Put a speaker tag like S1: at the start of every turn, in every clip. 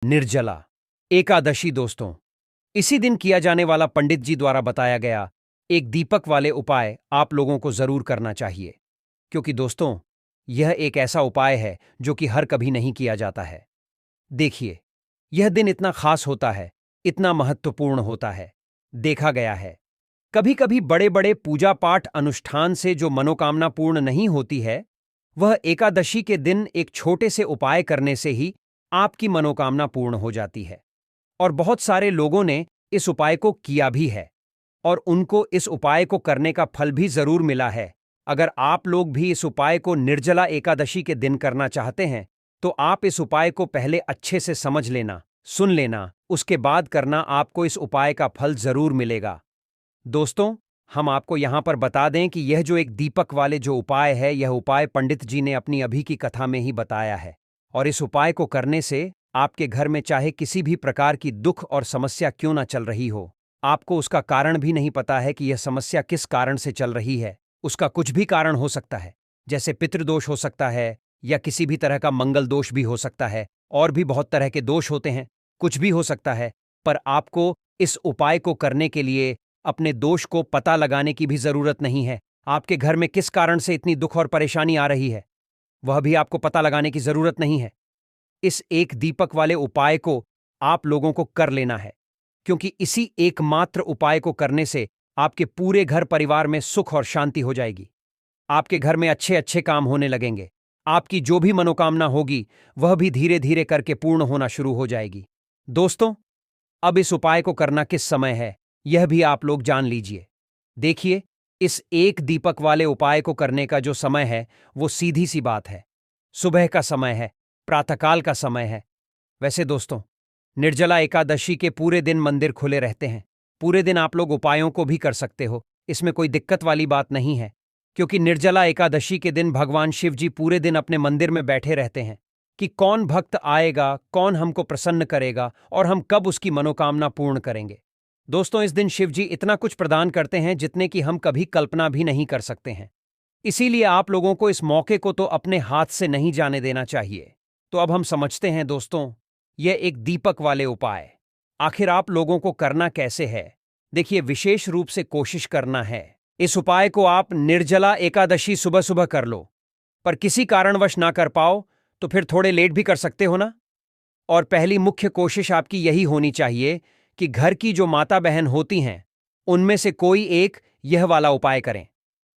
S1: निर्जला एकादशी दोस्तों, इसी दिन किया जाने वाला पंडित जी द्वारा बताया गया एक दीपक वाले उपाय आप लोगों को जरूर करना चाहिए, क्योंकि दोस्तों यह एक ऐसा उपाय है जो कि हर कभी नहीं किया जाता है। देखिए, यह दिन इतना खास होता है, इतना महत्वपूर्ण होता है। देखा गया है कभी कभी बड़े बड़े पूजा पाठ अनुष्ठान से जो मनोकामना पूर्ण नहीं होती है, वह एकादशी के दिन एक छोटे से उपाय करने से ही आपकी मनोकामना पूर्ण हो जाती है। और बहुत सारे लोगों ने इस उपाय को किया भी है और उनको इस उपाय को करने का फल भी जरूर मिला है। अगर आप लोग भी इस उपाय को निर्जला एकादशी के दिन करना चाहते हैं, तो आप इस उपाय को पहले अच्छे से समझ लेना, सुन लेना, उसके बाद करना, आपको इस उपाय का फल जरूर मिलेगा। दोस्तों, हम आपको यहां पर बता दें कि यह जो एक दीपक वाले जो उपाय है, यह उपाय पंडित जी ने अपनी अभी की कथा में ही बताया है। और इस उपाय को करने से आपके घर में चाहे किसी भी प्रकार की दुख और समस्या क्यों ना चल रही हो, आपको उसका कारण भी नहीं पता है कि यह समस्या किस कारण से चल रही है। उसका कुछ भी कारण हो सकता है, जैसे पितृदोष हो सकता है या किसी भी तरह का मंगल दोष भी हो सकता है, और भी बहुत तरह के दोष होते हैं, कुछ भी हो सकता है। पर आपको इस उपाय को करने के लिए अपने दोष को पता लगाने की भी जरूरत नहीं है। आपके घर में किस कारण से इतनी दुख और परेशानी आ रही है, वह भी आपको पता लगाने की जरूरत नहीं है। इस एक दीपक वाले उपाय को आप लोगों को कर लेना है, क्योंकि इसी एकमात्र उपाय को करने से आपके पूरे घर परिवार में सुख और शांति हो जाएगी। आपके घर में अच्छे अच्छे काम होने लगेंगे। आपकी जो भी मनोकामना होगी वह भी धीरे धीरे करके पूर्ण होना शुरू हो जाएगी। दोस्तों, अब इस उपाय को करना किस समय है, यह भी आप लोग जान लीजिए। देखिए, इस एक दीपक वाले उपाय को करने का जो समय है, वो सीधी सी बात है, सुबह का समय है, प्रातःकाल का समय है। वैसे दोस्तों, निर्जला एकादशी के पूरे दिन मंदिर खुले रहते हैं। पूरे दिन आप लोग उपायों को भी कर सकते हो, इसमें कोई दिक्कत वाली बात नहीं है, क्योंकि निर्जला एकादशी के दिन भगवान शिव जी पूरे दिन अपने मंदिर में बैठे रहते हैं कि कौन भक्त आएगा, कौन हमको प्रसन्न करेगा और हम कब उसकी मनोकामना पूर्ण करेंगे। दोस्तों, इस दिन शिव जी इतना कुछ प्रदान करते हैं जितने की हम कभी कल्पना भी नहीं कर सकते हैं। इसीलिए आप लोगों को इस मौके को तो अपने हाथ से नहीं जाने देना चाहिए। तो अब हम समझते हैं दोस्तों, यह एक दीपक वाले उपाय आखिर आप लोगों को करना कैसे है। देखिए, विशेष रूप से कोशिश करना है। इस उपाय को आप निर्जला एकादशी सुबह सुबह कर लो, पर किसी कारणवश ना कर पाओ तो फिर थोड़े लेट भी कर सकते हो ना। और पहली मुख्य कोशिश आपकी यही होनी चाहिए कि घर की जो माता बहन होती हैं, उनमें से कोई एक यह वाला उपाय करें।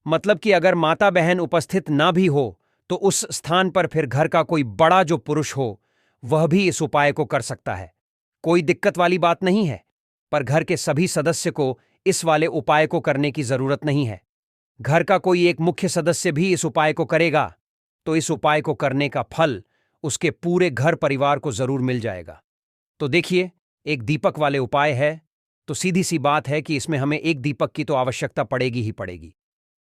S1: मतलब कि अगर माता बहन उपस्थित ना भी हो, तो उस स्थान पर फिर घर का कोई बड़ा जो पुरुष हो, वह भी इस उपाय को कर सकता है। कोई दिक्कत वाली बात नहीं है, पर घर के सभी सदस्य को इस वाले उपाय को करने की जरूरत नहीं है। घर का कोई एक मुख्य सदस्य भी इस उपाय को करेगा, तो इस उपाय को करने का फल उसके पूरे घर परिवार को जरूर मिल जाएगा। तो देखिए, एक दीपक वाले उपाय है, तो सीधी सी बात है कि इसमें हमें एक दीपक की तो आवश्यकता पड़ेगी ही पड़ेगी।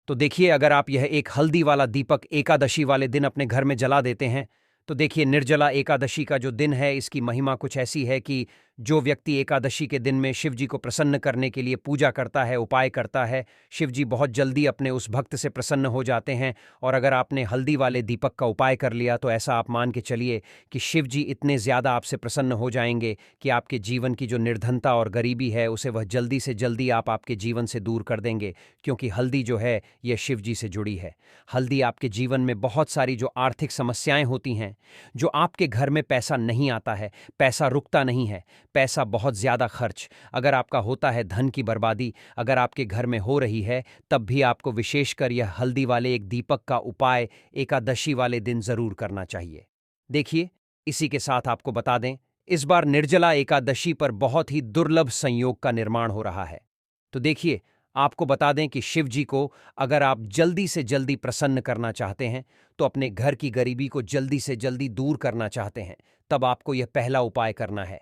S1: तो देखिए, अगर आप यह एक हल्दी वाला दीपक एकादशी वाले दिन अपने घर में जला देते हैं, तो देखिए, निर्जला एकादशी का जो दिन है, इसकी महिमा कुछ ऐसी है कि जो व्यक्ति एकादशी के दिन में शिव जी को प्रसन्न करने के लिए पूजा करता है, उपाय करता है, शिव जी बहुत जल्दी अपने उस भक्त से प्रसन्न हो जाते हैं। और अगर आपने हल्दी वाले दीपक का उपाय कर लिया, तो ऐसा आप मान के चलिए कि शिव जी इतने ज़्यादा आपसे प्रसन्न हो जाएंगे कि आपके जीवन की जो निर्धनता और गरीबी है, उसे वह जल्दी से जल्दी आप आपके जीवन से दूर कर देंगे, क्योंकि हल्दी जो है, यह शिव जी से जुड़ी है। हल्दी आपके जीवन में बहुत सारी जो आर्थिक समस्याएं होती हैं, जो आपके घर में पैसा नहीं आता है, पैसा रुकता नहीं है, पैसा बहुत ज़्यादा खर्च अगर आपका होता है, धन की बर्बादी अगर आपके घर में हो रही है, तब भी आपको विशेषकर यह हल्दी वाले एक दीपक का उपाय एकादशी वाले दिन जरूर करना चाहिए। देखिए, इसी के साथ आपको बता दें, इस बार निर्जला एकादशी पर बहुत ही दुर्लभ संयोग का निर्माण हो रहा है। तो देखिए, आपको बता दें कि शिव जी को अगर आप जल्दी से जल्दी प्रसन्न करना चाहते हैं, तो अपने घर की गरीबी को जल्दी से जल्दी दूर करना चाहते हैं, तब आपको यह पहला उपाय करना है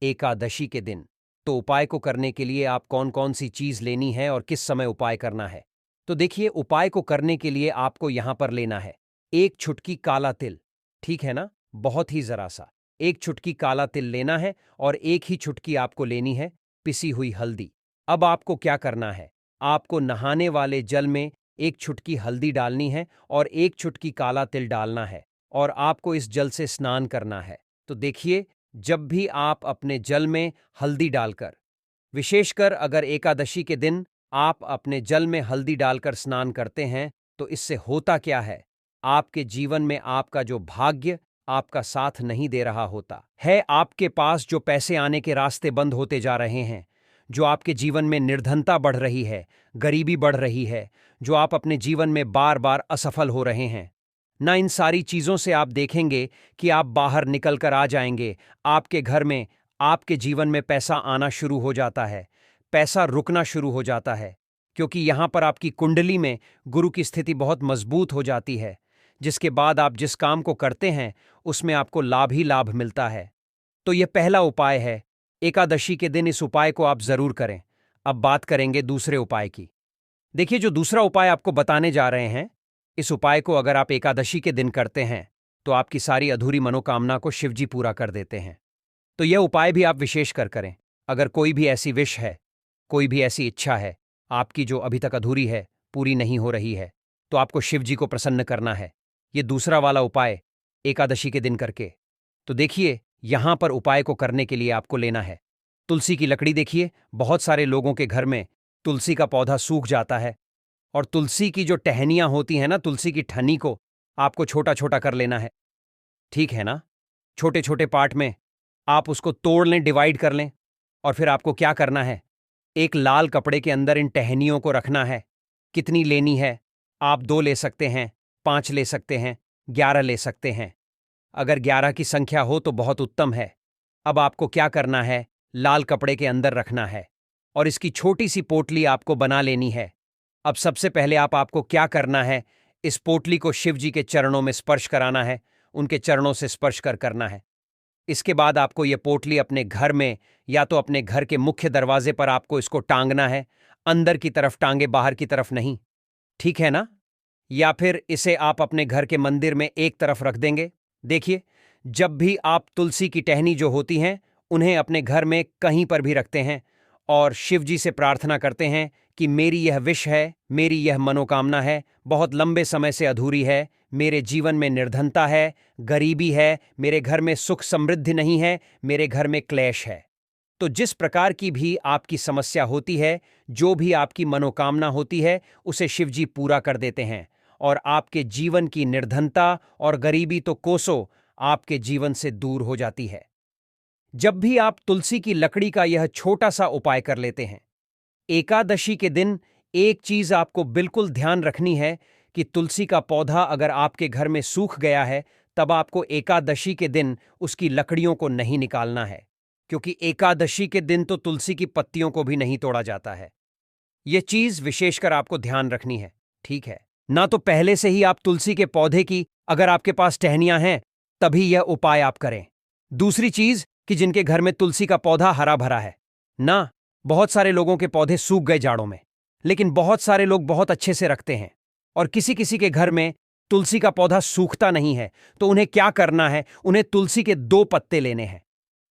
S1: एकादशी के दिन। तो उपाय को करने के लिए आप कौन कौन सी चीज लेनी है और किस समय उपाय करना है। तो देखिए, उपाय को करने के लिए आपको यहां पर लेना है एक छुटकी काला तिल। ठीक है ना, बहुत ही जरा सा एक छुटकी काला तिल लेना है, और एक ही छुटकी आपको लेनी है पिसी हुई हल्दी। अब आपको क्या करना है, आपको नहाने वाले जल में एक छुटकी हल्दी डालनी है और एक छुटकी काला तिल डालना है, और आपको इस जल से स्नान करना है। तो देखिए, जब भी आप अपने जल में हल्दी डालकर, विशेषकर अगर एकादशी के दिन आप अपने जल में हल्दी डालकर स्नान करते हैं, तो इससे होता क्या है? आपके जीवन में आपका जो भाग्य आपका साथ नहीं दे रहा होता है, आपके पास जो पैसे आने के रास्ते बंद होते जा रहे हैं, जो आपके जीवन में निर्धनता बढ़ रही है, गरीबी बढ़ रही है, जो आप अपने जीवन में बार बार असफल हो रहे हैं, ना इन सारी चीजों से आप देखेंगे कि आप बाहर निकल कर आ जाएंगे। आपके घर में, आपके जीवन में पैसा आना शुरू हो जाता है, पैसा रुकना शुरू हो जाता है, क्योंकि यहां पर आपकी कुंडली में गुरु की स्थिति बहुत मजबूत हो जाती है, जिसके बाद आप जिस काम को करते हैं उसमें आपको लाभ ही लाभ मिलता है। तो यह पहला उपाय है। एकादशी के दिन इस उपाय को आप जरूर करें। अब बात करेंगे दूसरे उपाय की। देखिए, जो दूसरा उपाय आपको बताने जा रहे हैं, इस उपाय को अगर आप एकादशी के दिन करते हैं तो आपकी सारी अधूरी मनोकामना को शिवजी पूरा कर देते हैं। तो यह उपाय भी आप विशेष कर करें। अगर कोई भी ऐसी विश है, कोई भी ऐसी इच्छा है आपकी जो अभी तक अधूरी है, पूरी नहीं हो रही है, तो आपको शिवजी को प्रसन्न करना है, ये दूसरा वाला उपाय एकादशी के दिन करके। तो देखिए, यहां पर उपाय को करने के लिए आपको लेना है तुलसी की लकड़ी। देखिए, बहुत सारे लोगों के घर में तुलसी का पौधा सूख जाता है, और तुलसी की जो टहनियां होती हैं ना, तुलसी की ठनी को आपको छोटा छोटा कर लेना है। ठीक है ना? छोटे छोटे पार्ट में आप उसको तोड़ लें, डिवाइड कर लें, और फिर आपको क्या करना है, एक लाल कपड़े के अंदर इन टहनियों को रखना है। कितनी लेनी है? आप 2 ले सकते हैं, 5 ले सकते हैं, 11 ले सकते हैं। अगर 11 की संख्या हो तो बहुत उत्तम है। अब आपको क्या करना है, लाल कपड़े के अंदर रखना है, और इसकी छोटी सी पोटली आपको बना लेनी है। अब सबसे पहले आपको क्या करना है, इस पोटली को शिव जी के चरणों में स्पर्श कराना है, उनके चरणों से स्पर्श करना है। इसके बाद आपको ये पोटली अपने घर में, या तो अपने घर के मुख्य दरवाजे पर आपको इसको टांगना है। अंदर की तरफ टांगे, बाहर की तरफ नहीं। ठीक है ना? या फिर इसे आप अपने घर के मंदिर में एक तरफ रख देंगे। देखिए, जब भी आप तुलसी की टहनी जो होती हैं उन्हें अपने घर में कहीं पर भी रखते हैं और शिव जी से प्रार्थना करते हैं कि मेरी यह विश है, मेरी यह मनोकामना है, बहुत लंबे समय से अधूरी है, मेरे जीवन में निर्धनता है, गरीबी है, मेरे घर में सुख समृद्धि नहीं है, मेरे घर में क्लेश है। तो जिस प्रकार की भी आपकी समस्या होती है, जो भी आपकी मनोकामना होती है, उसे शिवजी पूरा कर देते हैं, और आपके जीवन की निर्धनता और गरीबी तो कोसों आपके जीवन से दूर हो जाती है। जब भी आप तुलसी की लकड़ी का यह छोटा सा उपाय कर लेते हैं, एकादशी के दिन एक चीज आपको बिल्कुल ध्यान रखनी है कि तुलसी का पौधा अगर आपके घर में सूख गया है, तब आपको एकादशी के दिन उसकी लकड़ियों को नहीं निकालना है, क्योंकि एकादशी के दिन तो तुलसी की पत्तियों को भी नहीं तोड़ा जाता है। यह चीज विशेषकर आपको ध्यान रखनी है। ठीक है ना? तो पहले से ही आप तुलसी के पौधे की, अगर आपके पास टहनियां हैं, तभी यह उपाय आप करें। दूसरी चीज कि जिनके घर में तुलसी का पौधा हरा भरा है ना, बहुत सारे लोगों के पौधे सूख गए जाड़ों में, लेकिन बहुत सारे लोग बहुत अच्छे से रखते हैं, और किसी किसी के घर में तुलसी का पौधा सूखता नहीं है, तो उन्हें क्या करना है, उन्हें तुलसी के 2 पत्ते लेने हैं।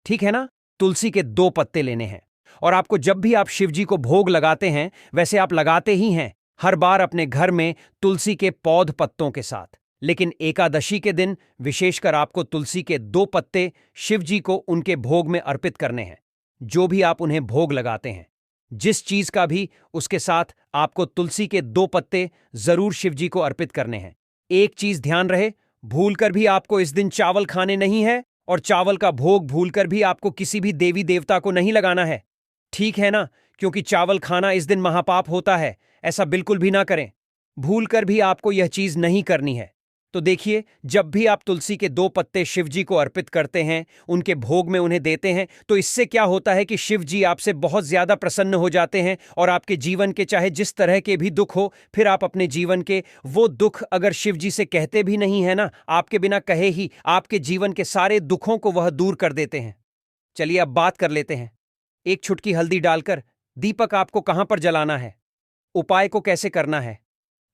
S1: ठीक है ना? तुलसी के 2 पत्ते लेने हैं, और आपको जब भी आप शिवजी को भोग लगाते हैं, वैसे आप लगाते ही हैं हर बार अपने घर में तुलसी के पौध पत्तों के साथ, लेकिन एकादशी के दिन विशेषकर आपको तुलसी के 2 पत्ते शिवजी को उनके भोग में अर्पित करने हैं। जो भी आप उन्हें भोग लगाते हैं, जिस चीज का भी, उसके साथ आपको तुलसी के 2 पत्ते जरूर शिवजी को अर्पित करने हैं। एक चीज ध्यान रहे, भूलकर भी आपको इस दिन चावल खाने नहीं है, और चावल का भोग भूलकर भी आपको किसी भी देवी देवता को नहीं लगाना है। ठीक है ना? क्योंकि चावल खाना इस दिन महापाप होता है, ऐसा बिल्कुल भी ना करें। भूलकर भी आपको यह चीज नहीं करनी है। तो देखिए, जब भी आप तुलसी के 2 पत्ते शिवजी को अर्पित करते हैं, उनके भोग में उन्हें देते हैं, तो इससे क्या होता है कि शिवजी आपसे बहुत ज्यादा प्रसन्न हो जाते हैं, और आपके जीवन के चाहे जिस तरह के भी दुख हो, फिर आप अपने जीवन के वो दुख अगर शिवजी से कहते भी नहीं है ना, आपके बिना कहे ही आपके जीवन के सारे दुखों को वह दूर कर देते हैं। चलिए अब बात कर लेते हैं। एक चुटकी हल्दी डालकर दीपक आपको कहां पर जलाना है, उपाय को कैसे करना है,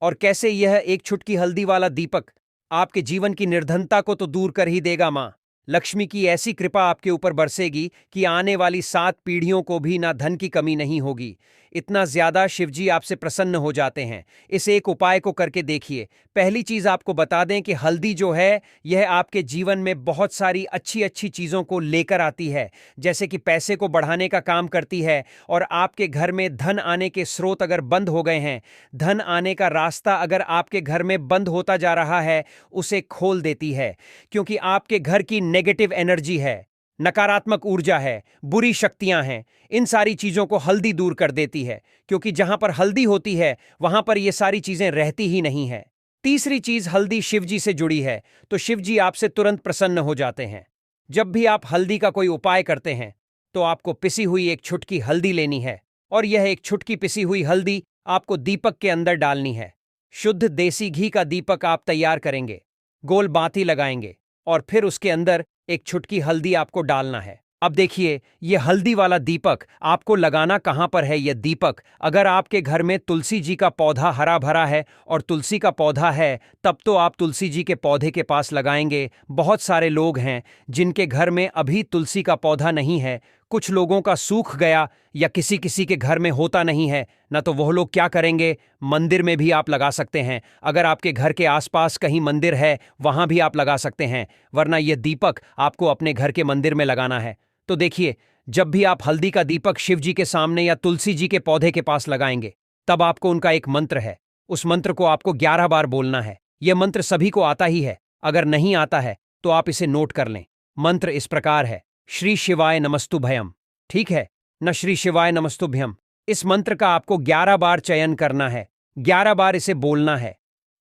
S1: और कैसे यह एक चुटकी हल्दी वाला दीपक आपके जीवन की निर्धनता को तो दूर कर ही देगा। मां लक्ष्मी की ऐसी कृपा आपके ऊपर बरसेगी कि आने वाली 7 पीढ़ियों को भी ना धन की कमी नहीं होगी। इतना ज्यादा शिवजी आपसे प्रसन्न हो जाते हैं। इस एक उपाय को करके देखिए। पहली चीज आपको बता दें कि हल्दी जो है यह आपके जीवन में बहुत सारी अच्छी अच्छी चीजों को लेकर आती है, जैसे कि पैसे को बढ़ाने का काम करती है। और आपके घर में धन आने के स्रोत अगर बंद हो गए हैं, धन आने का रास्ता अगर आपके घर में बंद होता जा रहा है, उसे खोल देती है। क्योंकि आपके घर की नेगेटिव एनर्जी है, नकारात्मक ऊर्जा है, बुरी शक्तियां हैं, इन सारी चीजों को हल्दी दूर कर देती है। क्योंकि जहां पर हल्दी होती है वहां पर ये सारी चीजें रहती ही नहीं है। तीसरी चीज, हल्दी शिवजी से जुड़ी है, तो शिवजी आपसे तुरंत प्रसन्न हो जाते हैं। जब भी आप हल्दी का कोई उपाय करते हैं तो आपको पिसी हुई एक छुटकी हल्दी लेनी है, और यह एक छुटकी पिसी हुई हल्दी आपको दीपक के अंदर डालनी है। शुद्ध देसी घी का दीपक आप तैयार करेंगे, गोल बाती लगाएंगे, और फिर उसके अंदर एक छुटकी हल्दी आपको डालना है। अब देखिए, यह हल्दी वाला दीपक आपको लगाना कहां पर है। यह दीपक अगर आपके घर में तुलसी जी का पौधा हरा भरा है और तुलसी का पौधा है, तब तो आप तुलसी जी के पौधे के पास लगाएंगे। बहुत सारे लोग हैं जिनके घर में अभी तुलसी का पौधा नहीं है, कुछ लोगों का सूख गया या किसी किसी के घर में होता नहीं है ना, तो वह लोग क्या करेंगे, मंदिर में भी आप लगा सकते हैं। अगर आपके घर के आसपास कहीं मंदिर है वहां भी आप लगा सकते हैं, वरना यह दीपक आपको अपने घर के मंदिर में लगाना है। तो देखिए, जब भी आप हल्दी का दीपक शिव जी के सामने या तुलसी जी के पौधे के पास लगाएंगे, तब आपको उनका एक मंत्र है, उस मंत्र को आपको 11 बार बोलना है। यह मंत्र सभी को आता ही है, अगर नहीं आता है तो आप इसे नोट कर लें। मंत्र इस प्रकार है, श्री शिवाय नमस्तुभयम। ठीक है न, श्री शिवाय नमस्तुभ्यम। इस मंत्र का आपको 11 बार चयन करना है, 11 बार इसे बोलना है।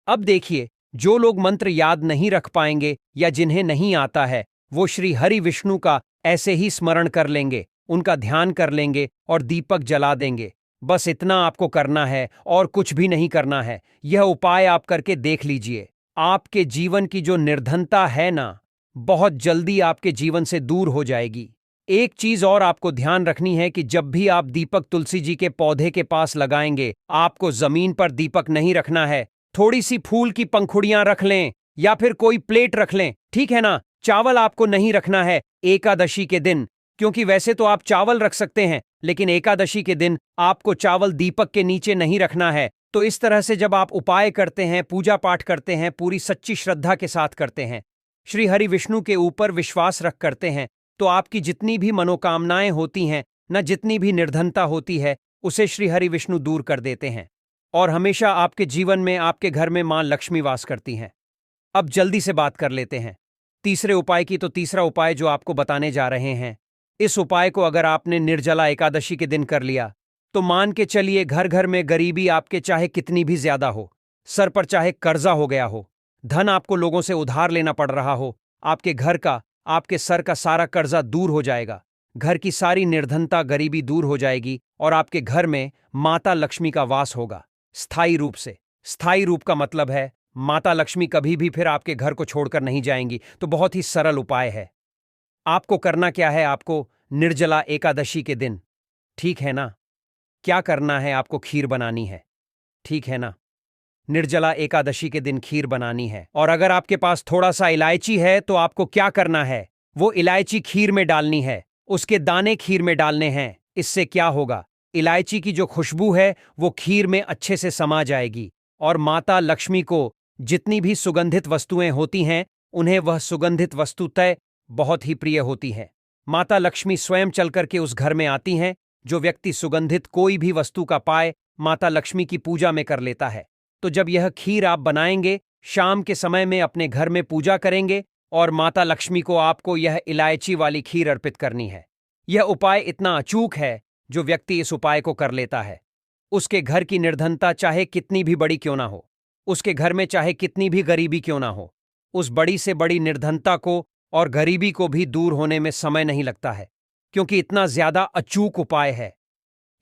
S1: अब देखिए, जो लोग मंत्र याद नहीं रख पाएंगे या जिन्हें नहीं आता है, वो श्री हरि विष्णु का ऐसे ही स्मरण कर लेंगे, उनका ध्यान कर लेंगे और दीपक जला देंगे। बस इतना आपको करना है और कुछ भी नहीं करना है। यह उपाय आप करके देख लीजिए, आपके जीवन की जो निर्धनता है ना, बहुत जल्दी आपके जीवन से दूर हो जाएगी। एक चीज और आपको ध्यान रखनी है कि जब भी आप दीपक तुलसी जी के पौधे के पास लगाएंगे, आपको जमीन पर दीपक नहीं रखना है। थोड़ी सी फूल की पंखुड़ियां रख लें या फिर कोई प्लेट रख लें, ठीक है ना। चावल आपको नहीं रखना है एकादशी के दिन, क्योंकि वैसे तो आप चावल रख सकते हैं, लेकिन एकादशी के दिन आपको चावल दीपक के नीचे नहीं रखना है। तो इस तरह से जब आप उपाय करते हैं, पूजा पाठ करते हैं, पूरी सच्ची श्रद्धा के साथ करते हैं, श्री हरि विष्णु के ऊपर विश्वास रख करते हैं, तो आपकी जितनी भी मनोकामनाएं होती हैं न, जितनी भी निर्धनता होती है, उसे श्री हरि विष्णु दूर कर देते हैं और हमेशा आपके जीवन में, आपके घर में मां लक्ष्मी वास करती हैं। अब जल्दी से बात कर लेते हैं तीसरे उपाय की। तो तीसरा उपाय जो आपको बताने जा रहे हैं, इस उपाय को अगर आपने निर्जला एकादशी के दिन कर लिया, तो मान के चलिए घर घर में गरीबी आपके चाहे कितनी भी ज्यादा हो, सर पर चाहे कर्जा हो गया हो, धन आपको लोगों से उधार लेना पड़ रहा हो, आपके घर का, आपके सर का सारा कर्जा दूर हो जाएगा। घर की सारी निर्धनता, गरीबी दूर हो जाएगी और आपके घर में माता लक्ष्मी का वास होगा, स्थायी रूप से। स्थायी रूप का मतलब है माता लक्ष्मी कभी भी फिर आपके घर को छोड़कर नहीं जाएंगी। तो बहुत ही सरल उपाय है। आपको करना क्या है, आपको निर्जला एकादशी के दिन, ठीक है ना, क्या करना है, आपको खीर बनानी है, ठीक है ना। निर्जला एकादशी के दिन खीर बनानी है, और अगर आपके पास थोड़ा सा इलायची है तो आपको क्या करना है, वो इलायची खीर में डालनी है, उसके दाने खीर में डालने हैं। इससे क्या होगा, इलायची की जो खुशबू है वो खीर में अच्छे से समा जाएगी, और माता लक्ष्मी को जितनी भी सुगंधित वस्तुएं होती हैं, उन्हें वह सुगंधित वस्तु तय बहुत ही प्रिय होती है। माता लक्ष्मी स्वयं चल करके उस घर में आती हैं। जो व्यक्ति सुगंधित कोई भी वस्तु का पाए, माता लक्ष्मी की पूजा में कर लेता है। तो जब यह खीर आप बनाएंगे, शाम के समय में अपने घर में पूजा करेंगे, और माता लक्ष्मी को आपको यह इलायची वाली खीर अर्पित करनी है। यह उपाय इतना अचूक है, जो व्यक्ति इस उपाय को कर लेता है, उसके घर की निर्धनता चाहे कितनी भी बड़ी क्यों ना हो, उसके घर में चाहे कितनी भी गरीबी क्यों ना हो, उस बड़ी से बड़ी निर्धनता को और गरीबी को भी दूर होने में समय नहीं लगता है, क्योंकि इतना ज्यादा अचूक उपाय है।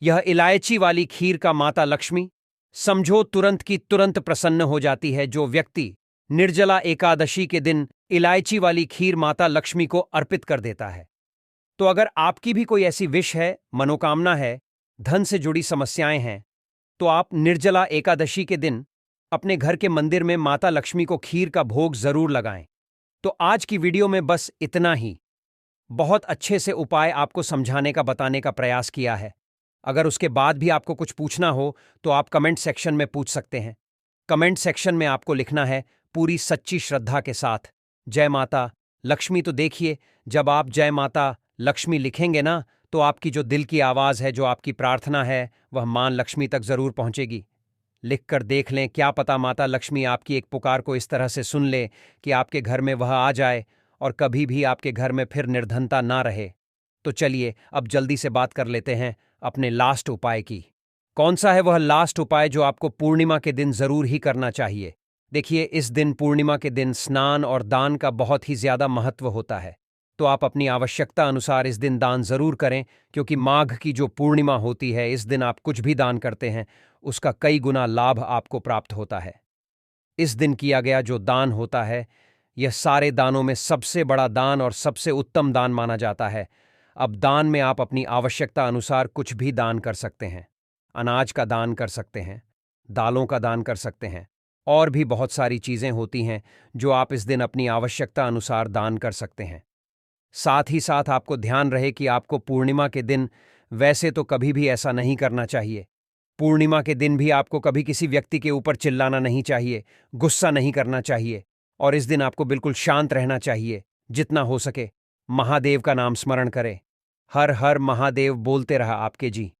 S1: यह इलायची वाली खीर का माता लक्ष्मी समझो तुरंत की तुरंत प्रसन्न हो जाती है। जो व्यक्ति निर्जला एकादशी के दिन इलायची वाली खीर माता लक्ष्मी को अर्पित कर देता है। तो अगर आपकी भी कोई ऐसी विश है, मनोकामना है, धन से जुड़ी समस्याएं हैं, तो आप निर्जला एकादशी के दिन अपने घर के मंदिर में माता लक्ष्मी को खीर का भोग जरूर लगाएं। तो आज की वीडियो में बस इतना ही। बहुत अच्छे से उपाय आपको समझाने का, बताने का प्रयास किया है। अगर उसके बाद भी आपको कुछ पूछना हो तो आप कमेंट सेक्शन में पूछ सकते हैं। कमेंट सेक्शन में आपको लिखना है पूरी सच्ची श्रद्धा के साथ, जय माता लक्ष्मी। तो देखिए, जब आप जय माता लक्ष्मी लिखेंगे ना, तो आपकी जो दिल की आवाज़ है, जो आपकी प्रार्थना है, वह मां लक्ष्मी तक जरूर पहुंचेगी। लिखकर देख लें, क्या पता माता लक्ष्मी आपकी एक पुकार को इस तरह से सुन ले कि आपके घर में वह आ जाए और कभी भी आपके घर में फिर निर्धनता ना रहे। तो चलिए अब जल्दी से बात कर लेते हैं अपने लास्ट उपाय की। कौन सा है वह लास्ट उपाय जो आपको पूर्णिमा के दिन जरूर ही करना चाहिए? देखिए, इस दिन पूर्णिमा के दिन स्नान और दान का बहुत ही ज्यादा महत्व होता है। तो आप अपनी आवश्यकता अनुसार इस दिन दान जरूर करें, क्योंकि माघ की जो पूर्णिमा होती है, इस दिन आप कुछ भी दान करते हैं उसका कई गुना लाभ आपको प्राप्त होता है। इस दिन किया गया जो दान होता है, यह सारे दानों में सबसे बड़ा दान और सबसे उत्तम दान माना जाता है। अब दान में आप अपनी आवश्यकता अनुसार कुछ भी दान कर सकते हैं। अनाज का दान कर सकते हैं, दालों का दान कर सकते हैं, और भी बहुत सारी चीजें होती हैं जो आप इस दिन अपनी आवश्यकता अनुसार दान कर सकते हैं। साथ ही साथ आपको ध्यान रहे कि आपको पूर्णिमा के दिन वैसे तो कभी भी ऐसा नहीं करना चाहिए। पूर्णिमा के दिन भी आपको कभी किसी व्यक्ति के ऊपर चिल्लाना नहीं चाहिए, गुस्सा नहीं करना चाहिए, और इस दिन आपको बिल्कुल शांत रहना चाहिए। जितना हो सके महादेव का नाम स्मरण करें। हर हर महादेव बोलते रहा आपके जी।